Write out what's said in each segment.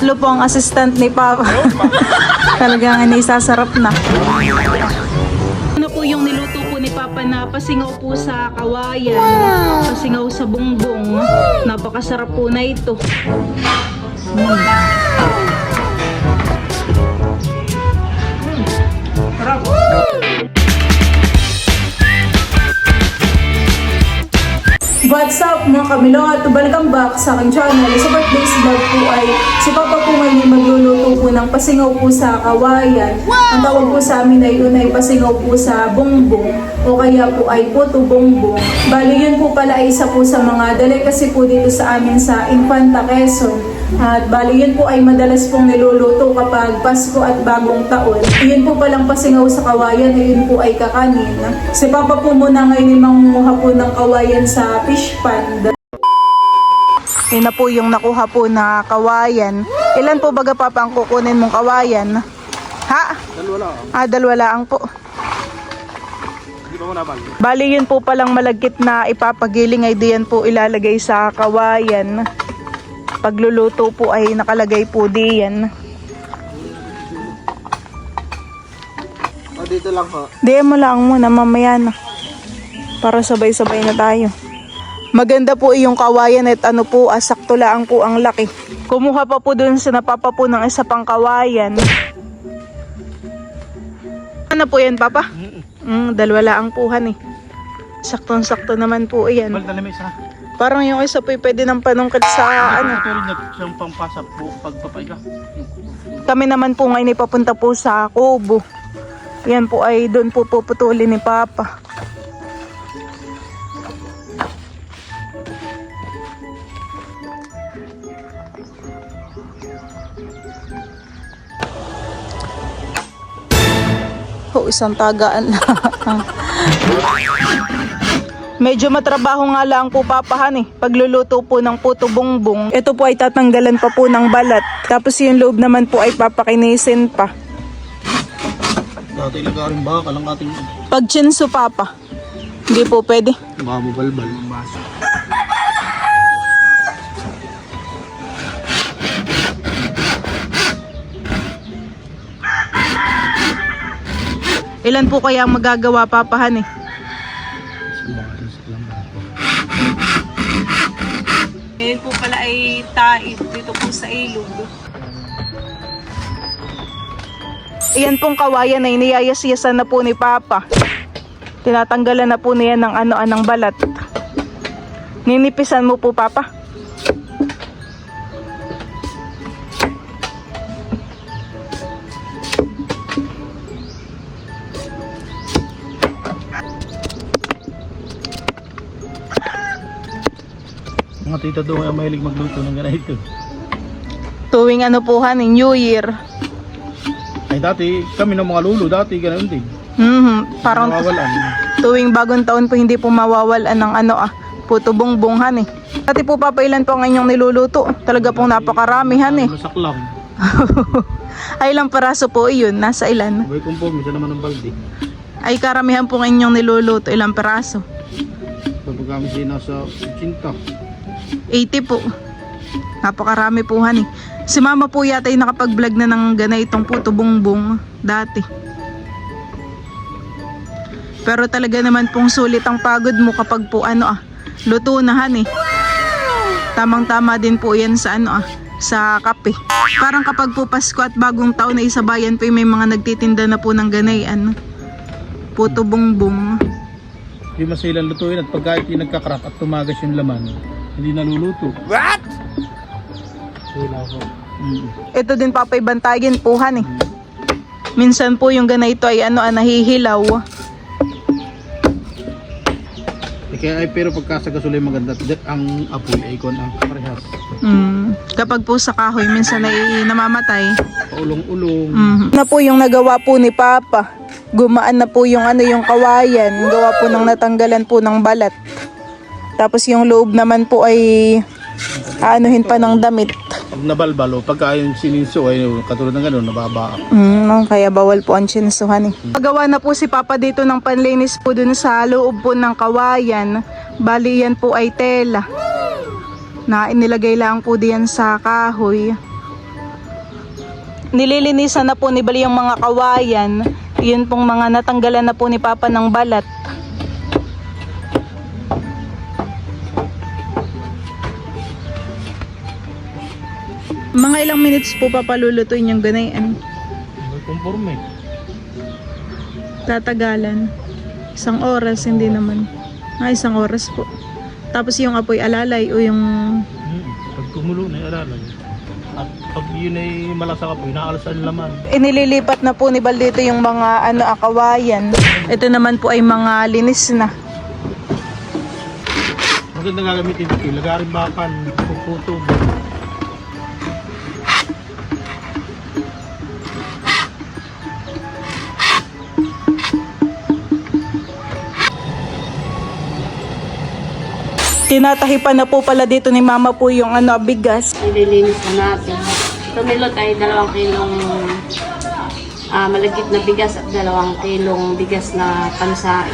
Tatlo po ang assistant ni Papa. Talagang inisasarap na. Ano po yung niluto po ni Papa na pasingaw po sa kawayan, pasingaw sa bongbong. Napakasarap po na ito. What's up mga kamilot? Welcome back sa aking channel. Sa birthday's vlog po ay si Papa po ngayon magluluto po ng pasingaw po sa kawayan. Ang tawag po sa amin ay yun ay pasingaw po sa bongbong o kaya po ay puto bongbong. Bali yun po pala ay isa po sa mga delicacy po dito sa amin sa Infanta, Quezon. At bali yun po ay madalas pong niluluto kapag Pasko at Bagong Taon. Yun po palang pasingaw sa kawayan ay yun po ay kakanin. Si Papa po muna ngayon ay mangunguha po ng kawayan sa fish pond. Yun na po yung nakuha po na kawayan. Ilan po baga Papa ang kukunin mong kawayan? Ha? Dalawa lang. Dalawa lang po. Hindi ba mo nabali? Bali yun po palang malagkit na ipapagiling ay diyan po ilalagay sa kawayan. Pagluluto po ay nakalagay po diyan. O dito lang po. Diyan mo lang muna mamaya na. Para sabay-sabay na tayo. Maganda po yung kawayan at ano po, sakto lang po ang laki. Kumuha pa po dun sa napapa po ng isa pang kawayan. Ano po yan, Papa? Dalawa lang po han eh. Saktong-sakto naman po yan. Bal na may isa. Parang yung isa po pwede ng panungkit sa ano. Tulad na siyang pampasa po pagpapaiga. Kami naman po ngayon ipapunta po sa Kubo. Yan po ay doon po puputulin ni Papa. Isang tagaan lang. Medyo matrabaho nga lang po papahan eh. Pagluluto po ng puto bongbong. Ito po ay tatanggalan pa po ng balat. Tapos yung loob naman po ay papakinisin pa. Dati lagarin ba? Kalang ating Pag chinso Papa, hindi po pwede. mamubalbal. Ilan po kaya ang magagawa papahan eh? Ngayon po pala ay taib dito po sa ilog. Iyan pong kawayan ay niyayas-yasan na po ni Papa. Tinatanggalan na po niya ng ano-anong balat. Ninipisan mo po Papa? Mga tita doon ay mahilig magluto ng ganito. Tuwing ano po han, New Year. Ay dati kami ng mga lulo dati ganoon din. Parang Nawawalan. tuwing bagong taon po hindi po mawawalan ng puto bongbonghan eh. Dati po Papa, ilan po ang inyong niluluto? Talaga pong napakaramihan eh. Lusak lang. Ay ilang peraso po iyon? Nasa ilan? Boy kung po, minsan naman ng balde. Ay karamihan po ang inyong niluluto. Ilang peraso? Kapag kami siya nasa 80. 80 po. Napakarami po han eh. Si Mama po yata ay nakapag-vlog na ng ganitong puto bongbong dati. Pero talaga naman pong sulit ang pagod mo kapag po luto na han eh. Tamang-tama din po yan sa sa kape. Parang kapag po Pasko at Bagong Taon na isabayan po may mga nagtitinda na po ng ganay puto bongbong. Hindi masilang lutuin at pagka iti nagkakrak at tumagas yung laman, hindi naluluto. What? Wala po. Ito din Papa ibantayin po han eh. Minsan po yung ganito ay nahihilaw. Kaya ay pero pagka sa gasolay maganda, ang apoy ay kon ang parehas. Kapag po sa kahoy minsan ay namamatay. Paulong-ulong. Na po yung nagawa po ni Papa. Gumaan na po yung yung kawayan. Gawa po ng natanggalan po ng balat. Tapos yung loob naman po ay aanuhin pa ng damit. Pag nabalbalo, pagka yung sininso ay katulad ng gano'n, nababa. Kaya bawal po ang chinsuhan eh. Pagawa na po si Papa dito ng panlinis po dun sa loob po ng kawayan. Bali yan po ay tela. Na inilagay lang po diyan sa kahoy. nililinisan na po ni Bali yung mga kawayan. Yun pong mga natanggalan na po ni Papa ng balat. Mga ilang minutes po papalulutuin yung ganayan. May conforme. Tatagalan. 1 oras, hindi naman. 1 oras po. Tapos yung apoy alalay o yung... Pag kumulo na alalay. At pag yun ay malasa ka po, inaalas ang laman. Inililipat na po ni Bal dito yung mga kawayan. Ito naman po ay mga linis na. Maganda gagamitin ito. Lagarin bakan, puputo. Tinatahipan na po pala dito ni Mama po yung bigas. Nililinis na natin. Ito nilot ay 2 kilong malagkit na bigas at 2 kilong bigas na pansain.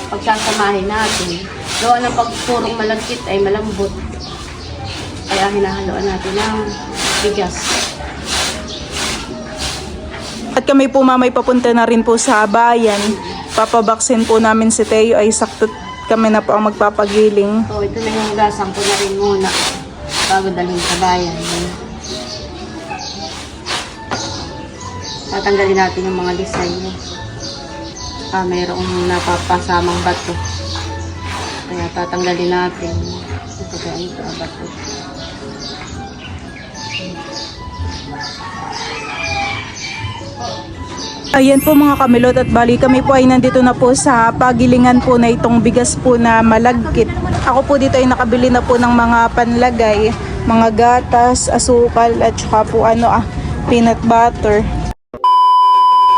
Pagsasamahin natin. Gawa ng pagpurong malagkit ay malambot. Kaya hinahaluan natin ng bigas. At kami po mamay papunta na rin po sa bayan. Papabaksin po namin si Teo ay sakto kami na po ang magpapagiling. So ito na yung hugasan ko na rin muna bago dalhin sa bayan. Tatanggalin natin yung mga design. Mayroong napapasamang bato. Kaya tatanggalin natin. Ito kaya ito ang bato. Ayan po mga kamilot at bali kami po ay nandito na po sa pagilingan po na itong bigas po na malagkit. Ako po dito ay nakabili na po ng mga panlagay, mga gatas, asukal at saka po peanut butter.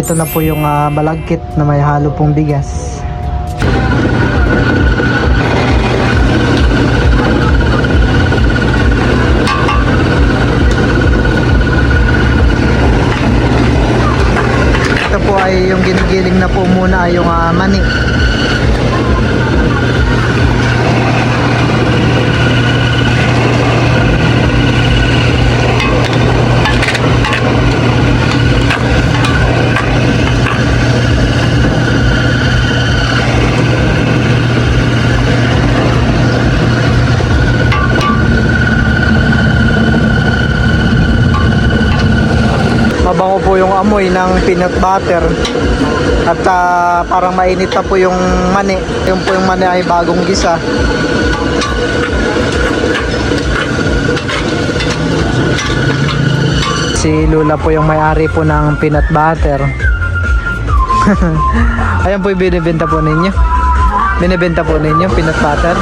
Ito na po yung malagkit na may halo pong bigas. Ito po ay yung ginigiling na po muna ay yung mani. Mabango po yung amoy ng peanut butter at parang mainit na po yung mani. Yung po yung mani ay bagong gisa. Si Lula po yung may-ari po ng peanut butter. Ayan po yung binibenta po ninyo. Binibenta po ninyo peanut butter.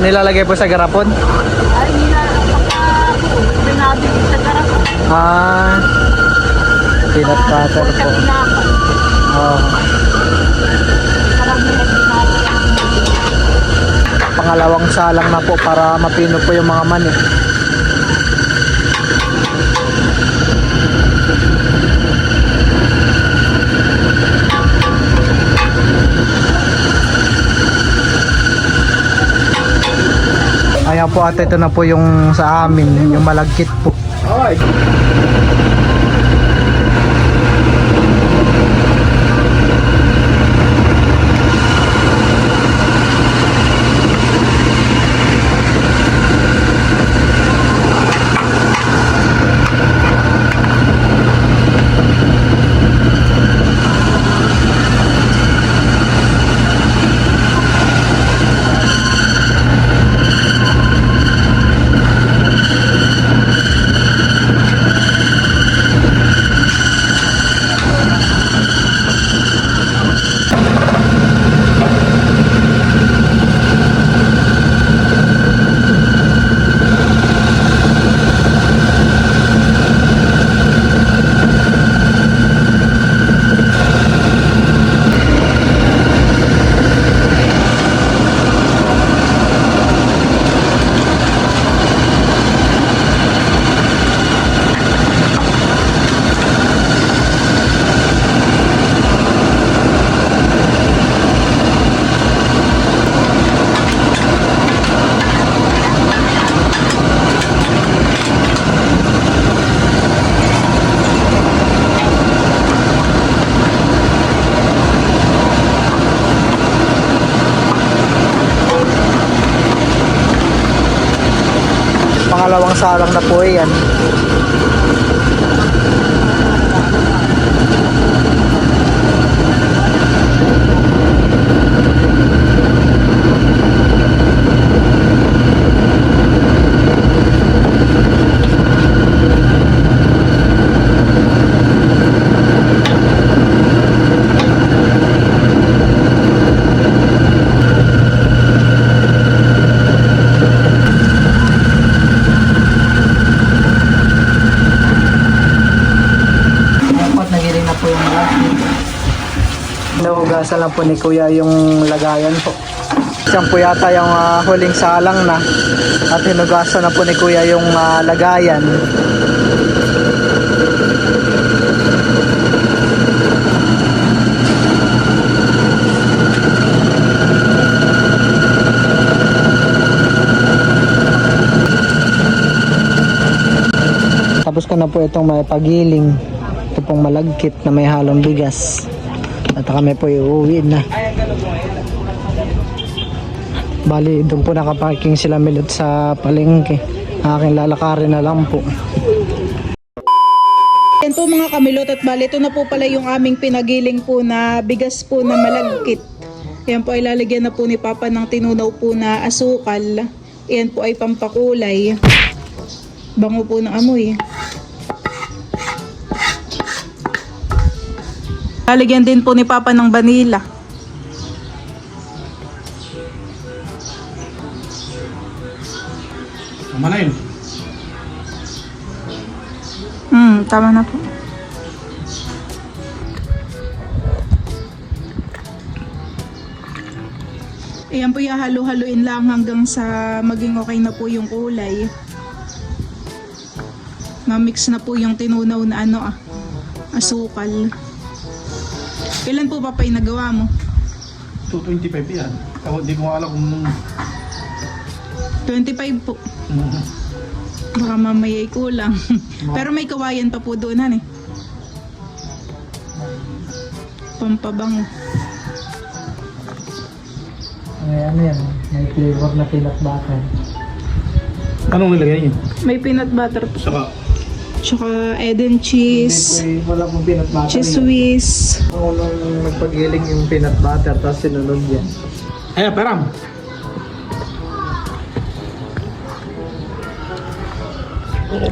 Nilalagay po sa garapon. Ay, binabili sa garapon. Peanut butter po. Oh. Pangalawang salang na po para mapino po yung mga mani. Ayan po at ito na po yung sa amin, yung malagkit po. Pangalawang salang na po yan. Dapat nagiling na po yung malaki. Nahugasan lang po ni Kuya yung lagayan po. Siyang po yata yung huling salang na. At hinugasan na po ni Kuya yung lagayan. Tapos ko na po itong may pagiling. Ito pong malagkit na may halong bigas. At kami po iuwi na. Bali, doon po nakaparking sila Milot sa palengke. Aking lalakarin na lang po. Yan po mga kamilot at bali, ito na po pala yung aming pinagiling po na bigas po na malagkit. Yan po ay lalagyan na po ni Papa ng tinunaw po na asukal. Yan po ay pampakulay. Bango po ng amoy. Lalagyan din po ni Papa ng vanilla. Tama na yun. Tama na po. Ayan po, ihalo-haloin lang hanggang sa maging okay na po yung kulay. Ma-mix na po yung tinunaw na asukal. Kailan po pa yung nagawa mo? 225 yan. Hindi ko alam kung 25 po. Baka mamaya ay kulang. Pero may kawayan pa po doon pampabango. Ayan yan. May flavor na peanut butter. anong nilagay niyo? May peanut butter po. Saka Tsaka Eden cheese. Hindi po, wala pong peanut butter. Cheese whiz. Ako nung nagpagiling yung peanut butter, tapos sinunod yan. ay param.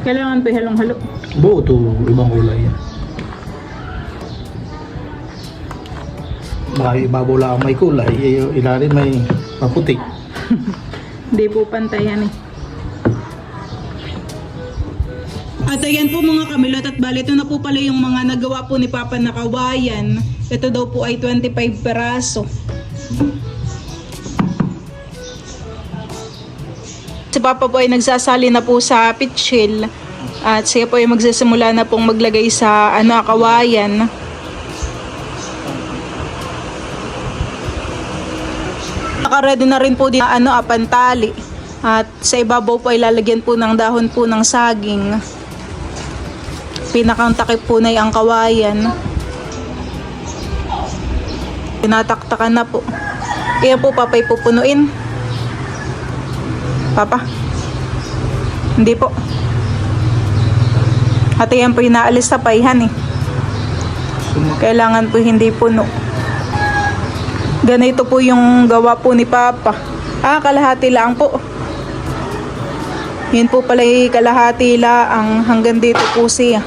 Kailangan po halong-halo. Buo to ibang kulay yan. Baka ibabaw lang may kulay, ilalim may maputi. Hindi po pantayan At ayan po mga kamilot at bali, ito na po pala yung mga nagawa po ni Papa na kawayan. Ito daw po ay 25 peraso. Si Papa po ay nagsasali na po sa pitchil at siya po ay magsisimula na pong maglagay sa kawayan. Naka-ready na rin po dito pantali at sa ibabaw po ay lalagyan po ng dahon po ng saging. Pinakang takip po na ang kawayan. Tinataktakan na po. Kaya po Papa ay pupunuin. Papa? Hindi po. At ayan po inaalis sa payhan Kailangan po hindi puno. Ganito po yung gawa po ni Papa. Kalahati lang po. Yun po pala kalahati lang hanggang dito po siya.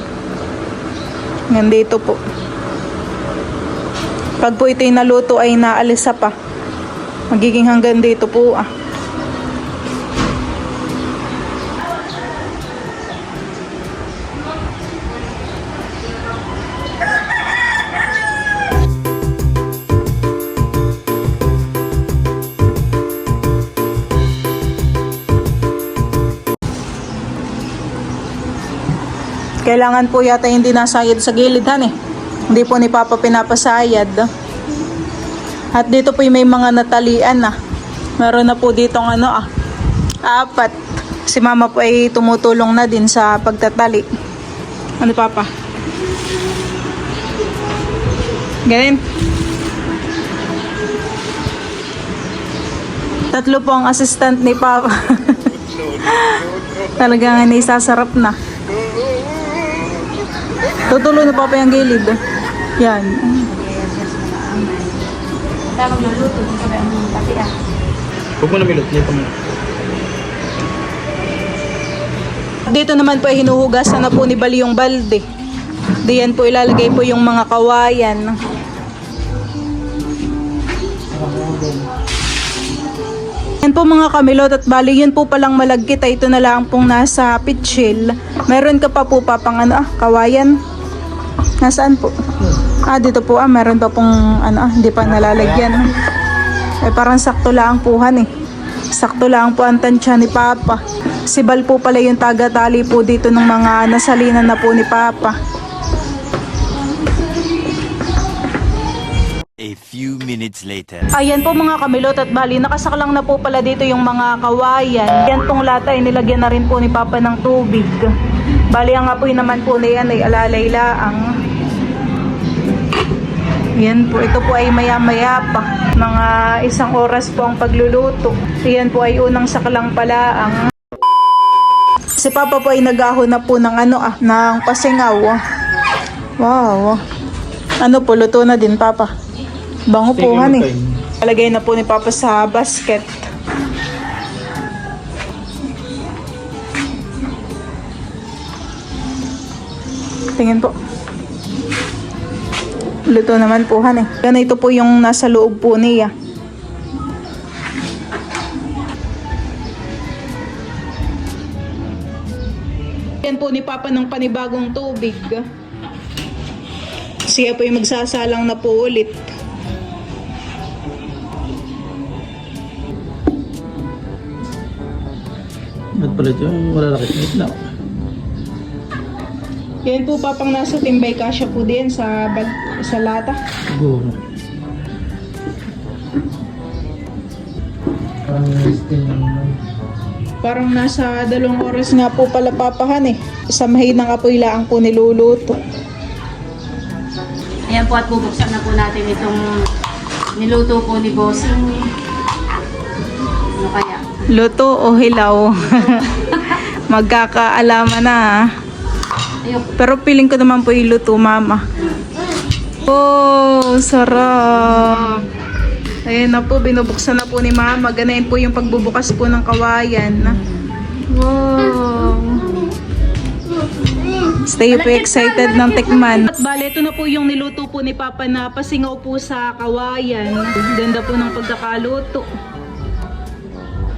Hanggang dito po. Pag po ito'y naluto ay naalis pa. Magiging hanggang dito po Kailangan po yata hindi nasayad sa gilid Hindi po ni Papa pinapasayad. At dito po may mga natalian Meron na po ditong 4. Si Mama po ay tumutulong na din sa pagtatali. Ano Papa? Ganun. 3 po ang assistant ni Papa. Talagang naisasarap na. Tutulo na Papa yung gilid. Yan. Tama maluto, sabi ang pati ah. Huwag mo na milot, niya pa mo. Dito naman po ay hinuhugasan na po ni Bali yung balde. Diyan po ilalagay po yung mga kawayan. Yan po mga kamilot at bali yun po palang malagkit ay ito na lang pong nasa pitchil. Meron ka pa po papang kawayan. Nasaan po? Dito po meron pa pong hindi pa nalalagyan. Parang sakto lang puhan Sakto lang po ang tansya ni Papa. Si Bal po pala yung taga-tali po dito ng mga nasalinan na po ni Papa. A few minutes later. Ayan po mga kamilot at bali, nakasaklang na po pala dito yung mga kawayan. Yan pong lata ay nilagyan na rin po ni Papa ng tubig. Bali ang apoy naman po na yan ay alalay-laang. Yan po, ito po ay maya-maya pa. Mga 1 oras po ang pagluluto. Yan po ay unang saklang palaang. Si Papa po ay nag-ahon na po ng ng pasingaw. Wow. Ano po, luto na din Papa. Bango po Palagay na po ni Papa sa basket. Tingin po. Luto naman po Ganito po yung nasa loob po niya. Yan po ni Papa ng panibagong tubig. Siya po yung magsasalang na po ulit. Ba't pala ito yung malalaki na? Yan po Papang nasa timbay kasya po din sa lata. Siguro. Parang nasa 2 oras nga po pala papahan Sa mahinang apoy laang po niluluto. Ayan po at bubuksan na po natin itong niluto po ni Bossing. Ano kaya? Luto o hilaw? Magkakaalaman na Ayun. Pero feeling ko naman po yung luto Mama. Oh, sarap. Ayan na po, binubuksan na po ni Mama. Ganayin po yung pagbubukas po ng kawayan. Wow. Stay po excited ng tikman. At bale, ito na po yung niluto po ni Papa na pasingaw po sa kawayan. Ganda po ng pagkakaluto.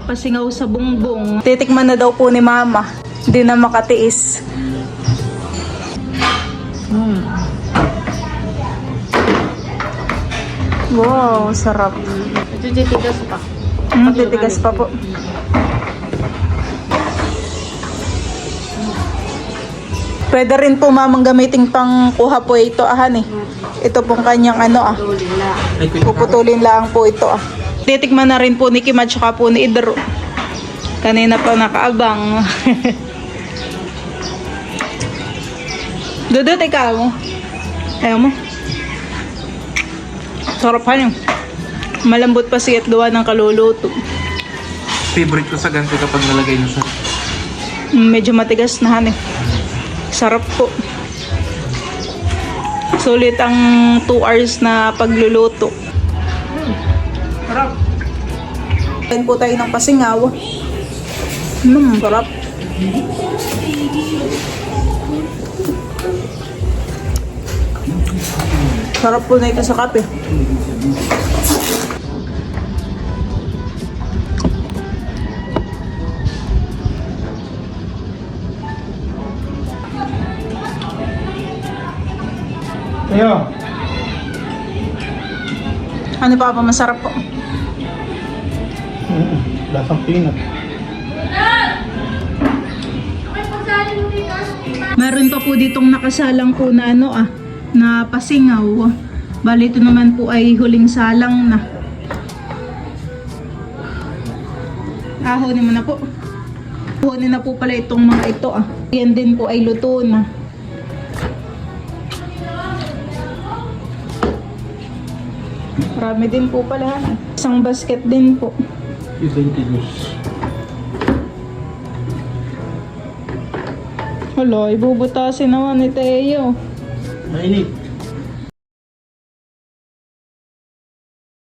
Pasingaw sa bungbong. Titikman na daw po ni Mama. Hindi na makatiis. Wow, sarap. Ito titigas pa. Titigas pa po. Pwede rin po Mamang gamitin pang kuha po ito Ito pong kanyang Tulin na. Puputulin lang po ito Titikman na rin po ni Kim at saka po ni Idro. Kanina pa nakaabang. Dudut ikaw. Ayaw mo. Sarap Malambot pa siya at gawa ng kaluluto. Favorite ko sa ganito kapag nalagay na sa... Medyo matigas na Sarap po. Sulit ang 2 hours na pagluluto. Sarap. Kain po tayo ng pasingaw. Sarap. Sarap po na ito sa kape. Ayo. Ano pa masarap po? Lasang peanut. Meron pa po ditong nakasalang po na na pasingaw. Bali ito naman po ay huling salang na. Ahonin mo na po. Ahonin na po pala itong mga ito Yan din po ay luto na. Marami din po pala. Isang basket din po. Yung 22. Hala, ibubutasin naman ni Teo. Mainit.